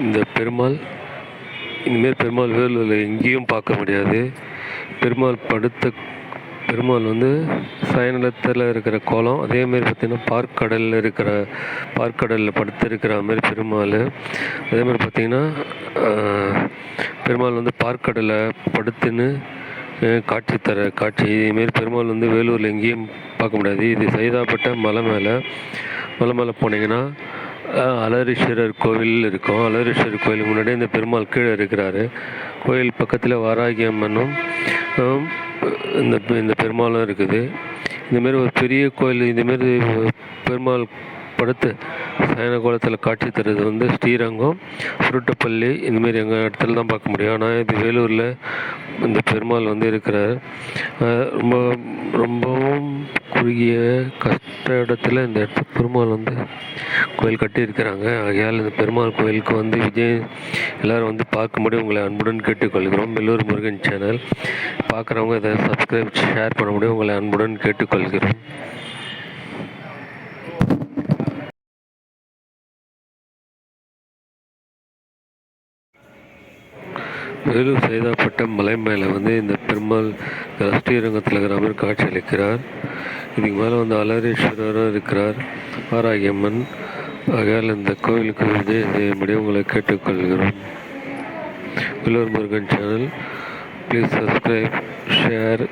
இந்த பெருமாள் இனிமேல் பெருமாள் வேலூரில் எங்கேயும் பார்க்க முடியாது. பெருமாள் வந்து சயனத்தில் இருக்கிற கோலம், அதேமாரி பார்த்திங்கன்னா பார்க்கடலில் படுத்திருக்கிற மாதிரி பெருமாள். அதேமாதிரி பார்த்திங்கன்னா பெருமாள் வந்து பார்க்கடலில் படுத்துன்னு காட்சி இதுமாரி பெருமாள் வந்து வேலூரில் எங்கேயும் பார்க்க முடியாது. இது சைதாப்பேட்டை மலை மேலே போனீங்கன்னா அலரீஸ்வரர் கோவில் இருக்கும். அலரீஸ்வரர் கோயிலுக்கு முன்னாடி இந்த பெருமாள் கீழே இருக்கிறாரு. கோயில் பக்கத்தில் வாராகி அம்மனும் இந்த பெருமாளும் இருக்குது. இந்தமாரி ஒரு பெரிய கோயில், இதுமாரி பெருமாள் படுத்து சயன கோலத்தில் காட்சி தருது வந்து ஸ்ரீரங்கம், சுருட்டப்பள்ளி இந்தமாரி எங்கள் இடத்துல தான் பார்க்க முடியும். ஆனால் இது வேலூரில் இந்த பெருமாள் வந்து இருக்கிறார். ரொம்பவும் குறுகிய கஷ்ட இடத்துல இந்த இடத்துல பெருமாள் வந்து கோயில் கட்டியிருக்கிறாங்க. ஆகையால் இந்த பெருமாள் கோயிலுக்கு வந்து எல்லோரும் வந்து பார்க்கும்படி உங்களை அன்புடன் கேட்டுக்கொள்கிறோம். வெள்ளூர் முருகன் சேனல் பார்க்குறவங்க இதை சப்ஸ்கிரைப் ஷேர் பண்ண முடியும் உங்களை அன்புடன் கேட்டுக்கொள்கிறோம். வேலூர் சைதாப்பேட்டை மலை மேலே வந்து இந்த பெருமாள் ஸ்ரீரங்கத்தில் இருக்கிற மாதிரி காட்சி அளிக்கிறார். இதுக்கு மேலே வந்து அலரீஸ்வரரும் இருக்கிறார், வாராகி அம்மன். ஆகையால் இந்த கோவிலுக்கு விஜய் செய்யும்படி உங்களை கேட்டுக்கொள்கிறோம். Vellur Murugan channel please subscribe, share